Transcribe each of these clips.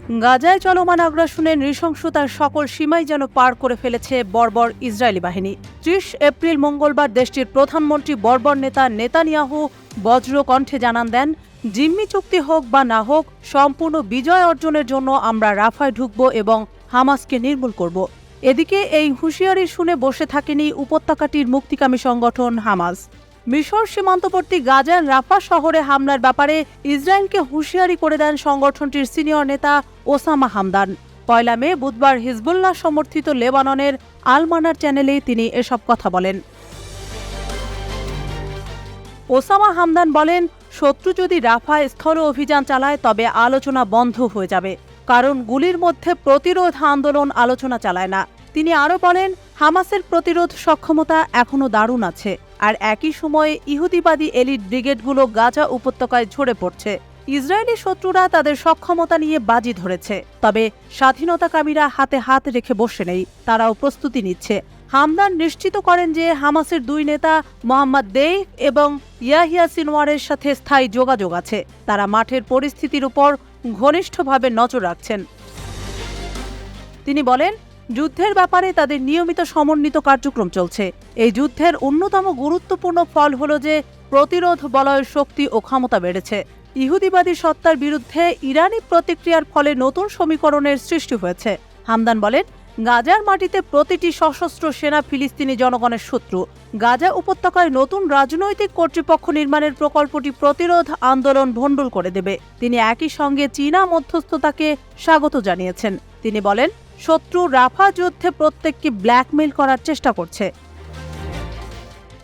গাজায় চলমান আগ্রাসনের নৃশংসতার সকল সীমাই যেন পার করে ফেলেছে বর্বর ইসরায়েলি বাহিনী। ৩০ এপ্রিল মঙ্গলবার দেশটির প্রধানমন্ত্রী বর্বর নেতা নেতানিয়াহু বজ্র কণ্ঠে জানান দেন, জিম্মি চুক্তি হোক বা না হোক, সম্পূর্ণ বিজয় অর্জনের জন্য আমরা রাফায় ঢুকব এবং হামাসকে নির্মূল করব। এদিকে এই হুঁশিয়ারি শুনে বসে থাকেনি উপত্যকাটির মুক্তিকামী সংগঠন হামাস। মিশর সীমান্তবর্তী গাজার রাফা শহরে হামলার ব্যাপারে ইসরায়েলকে হুঁশিয়ারি করে দেন সংগঠনটির সিনিয়র নেতা ওসামা হামদান। ১ মে বুধবার হিজবুল্লাহ সমর্থিত লেবাননের আল-মানার চ্যানেলে তিনি এসব কথা বলেন। ওসামা হামদান বলেন, শত্রু যদি রাফায় স্থল অভিযান চালায় তবে আলোচনা বন্ধ হয়ে যাবে, কারণ গুলির মধ্যে প্রতিরোধ আন্দোলন আলোচনা চালায় না। তিনি আরও বলেন, হামাসের প্রতিরোধ সক্ষমতা এখনও দারুণ আছে, আর একই সময়ে ইহুদিবাদী এলিট ব্রিগেডগুলো গাজা উপত্যকায় ঝরে পড়ছে। ইসরায়েলি শত্রুরা তাদের সক্ষমতা নিয়ে বাজি ধরেছে, তবে স্বাধীনতাকামীরা হাতে হাত রেখে বসে নেই, তারাও প্রস্তুতি নিচ্ছে। হামদান নিশ্চিত করেন যে হামাসের ২ নেতা মোহাম্মদ দেইফ এবং ইয়াহিয়া সিনওয়ারের সাথে স্থায়ী যোগাযোগ আছে। তারা মাঠের পরিস্থিতির উপর ঘনিষ্ঠভাবে নজর রাখছেন। তিনি বলেন, যুদ্ধের ব্যাপারে তাদের নিয়মিত সমন্বিত কার্যক্রম চলছে। এই যুদ্ধের অন্যতম গুরুত্বপূর্ণ ফল হল যে প্রতিরোধ বলয়ের শক্তি ও ক্ষমতা বেড়েছে। ইহুদিবাদী সত্তার বিরুদ্ধে ইরানি প্রতিক্রিয়ার ফলে নতুন সমীকরণের সৃষ্টি হয়েছে। হামদান বলেন, গাজার মাটিতে প্রতিটি সশস্ত্র সেনা ফিলিস্তিনি জনগণের শত্রু। গাজা উপত্যকায় নতুন রাজনৈতিক কর্তৃপক্ষ নির্মাণের প্রকল্পটি প্রতিরোধ আন্দোলন ভণ্ডুল করে দেবে। তিনি একই সঙ্গে চীনা মধ্যস্থতাকে স্বাগত জানিয়েছেন। তিনি বলেন, শত্রু রাফা যুদ্ধে প্রত্যেককে ব্ল্যাকমেইল করার চেষ্টা করছে।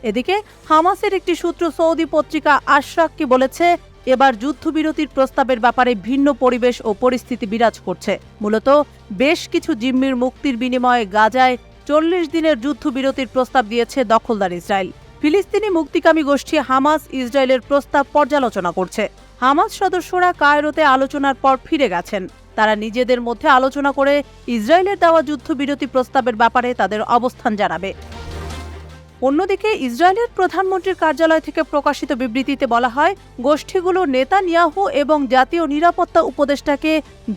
এদিকে হামাসের একটি সূত্র সৌদি পত্রিকা আশরাককে বলেছে, এবার যুদ্ধবিরতির প্রস্তাবের ব্যাপারে ভিন্ন পরিবেশ ও পরিস্থিতি বিরাজ করছে। মূলত বেশ কিছু জিম্মির মুক্তির বিনিময়ে গাজায় ৪০ দিনের যুদ্ধবিরতির প্রস্তাব দিয়েছে দখলদার ইসরায়েল। ফিলিস্তিনি মুক্তিকামী গোষ্ঠী হামাস ইসরায়েলের প্রস্তাব পর্যালোচনা করছে। হামাস সদস্যরা কায়রোতে আলোচনার পর ফিরে গেছেন। তারা নিজেদের মধ্যে আলোচনা করে ইসরায়েলের দেওয়া যুদ্ধবিরতি প্রস্তাবের ব্যাপারে তাদের অবস্থান জানাবে। অন্যদিকে ইসরায়েলের প্রধানমন্ত্রীর কার্যালয় থেকে প্রকাশিত বিবৃতিতে বলা হয়, গোষ্ঠীগুলো নেতানিয়াহু এবং জাতীয় নিরাপত্তা উপদেষ্টাকে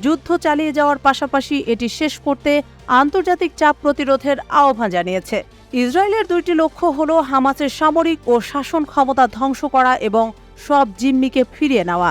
যুদ্ধ চালিয়ে যাওয়ার পাশাপাশি এটি শেষ করতে আন্তর্জাতিক চাপ প্রতিরোধের আহ্বান জানিয়েছে। ইসরায়েলের ২টি লক্ষ্য হল হামাসের সামরিক ও শাসন ক্ষমতা ধ্বংস করা এবং সব জিম্মিকে ফিরিয়ে নেওয়া।